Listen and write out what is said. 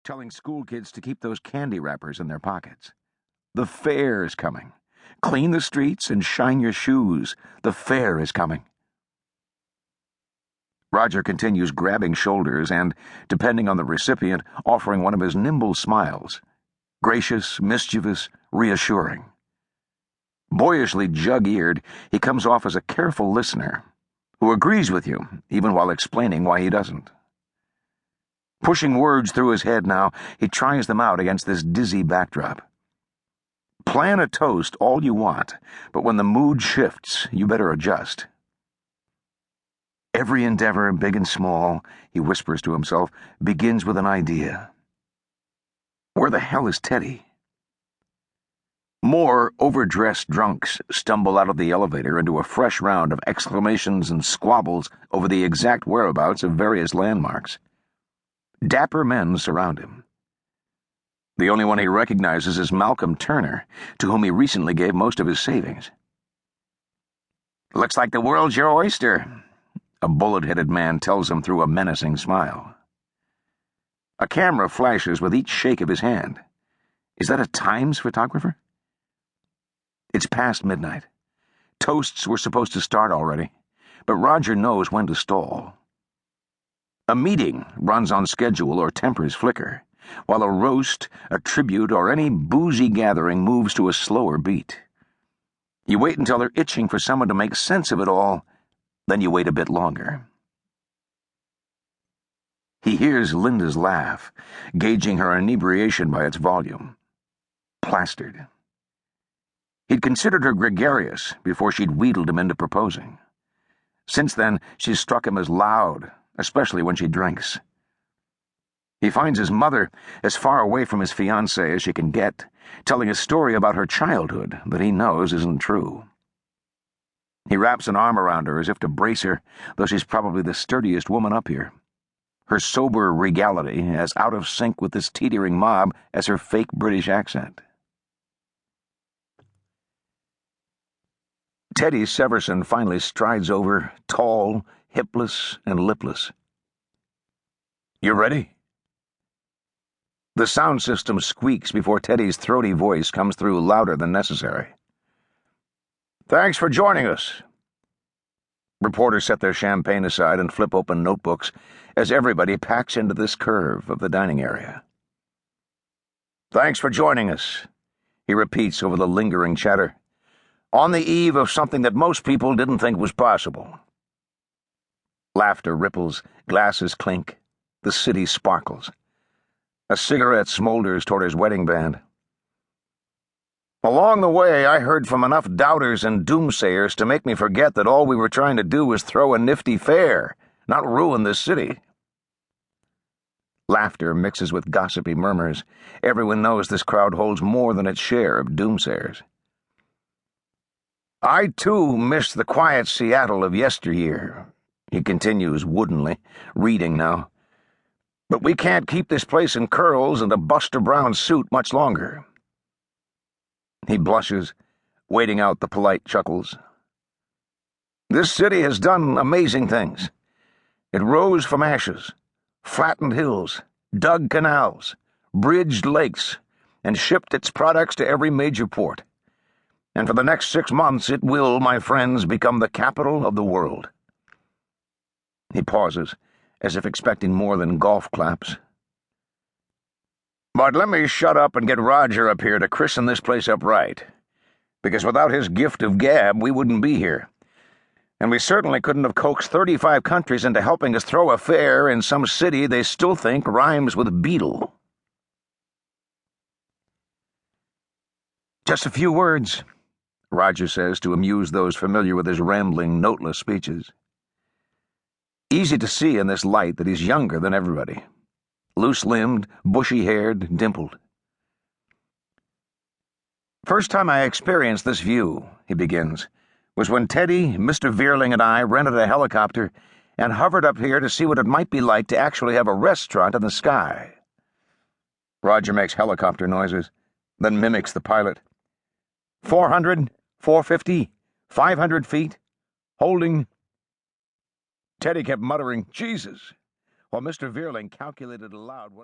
telling school kids to keep those candy wrappers in their pockets. The fair is coming. Clean the streets and shine your shoes. The fair is coming. Roger continues grabbing shoulders and, depending on the recipient, offering one of his nimble smiles. Gracious, mischievous, reassuring. Boyishly jug-eared, he comes off as a careful listener who agrees with you, even while explaining why he doesn't. Pushing words through his head now, he tries them out against this dizzy backdrop. Plan a toast all you want, but when the mood shifts, you better adjust. Every endeavor, big and small, he whispers to himself, begins with an idea. Where the hell is Teddy? More overdressed drunks stumble out of the elevator into a fresh round of exclamations and squabbles over the exact whereabouts of various landmarks. Dapper men surround him. The only one he recognizes is Malcolm Turner, to whom he recently gave most of his savings. "Looks like the world's your oyster," a bullet-headed man tells him through a menacing smile. A camera flashes with each shake of his hand. Is that a Times photographer? It's past midnight. Toasts were supposed to start already, but Roger knows when to stall. A meeting runs on schedule or tempers flicker, while a roast, a tribute, or any boozy gathering moves to a slower beat. You wait until they're itching for someone to make sense of it all, then you wait a bit longer. He hears Linda's laugh, gauging her inebriation by its volume. Plastered. He'd considered her gregarious before she'd wheedled him into proposing. Since then, she's struck him as loud, especially when she drinks. He finds his mother as far away from his fiancée as she can get, telling a story about her childhood that he knows isn't true. He wraps an arm around her as if to brace her, though she's probably the sturdiest woman up here. Her sober regality as out of sync with this teetering mob as her fake British accent. Teddy Severson finally strides over, tall, hipless, and lipless. "You ready?" The sound system squeaks before Teddy's throaty voice comes through louder than necessary. "Thanks for joining us." Reporters set their champagne aside and flip open notebooks as everybody packs into this curve of the dining area. "Thanks for joining us," he repeats over the lingering chatter, "on the eve of something that most people didn't think was possible." Laughter ripples, glasses clink, the city sparkles. A cigarette smolders toward his wedding band. "Along the way, I heard from enough doubters and doomsayers to make me forget that all we were trying to do was throw a nifty fair, not ruin this city." Laughter mixes with gossipy murmurs. Everyone knows this crowd holds more than its share of doomsayers. "I, too, miss the quiet Seattle of yesteryear," he continues woodenly, reading now. "But we can't keep this place in curls and a Buster Brown suit much longer." He blushes, waiting out the polite chuckles. "This city has done amazing things. It rose from ashes, flattened hills, dug canals, bridged lakes, and shipped its products to every major port. And for the next 6 months it will, my friends, become the capital of the world." He pauses, as if expecting more than golf claps. "But let me shut up and get Roger up here to christen this place up right, because without his gift of gab, we wouldn't be here. And we certainly couldn't have coaxed 35 countries into helping us throw a fair in some city they still think rhymes with beetle." "Just a few words," Roger says to amuse those familiar with his rambling, noteless speeches. Easy to see in this light that he's younger than everybody. Loose-limbed, bushy-haired, dimpled. "First time I experienced this view," he begins, "was when Teddy, Mr. Veerling, and I rented a helicopter and hovered up here to see what it might be like to actually have a restaurant in the sky." Roger makes helicopter noises, then mimics the pilot. 400, 450, 500 feet, holding." Teddy kept muttering, "Jesus," while Mr. Veerling calculated aloud what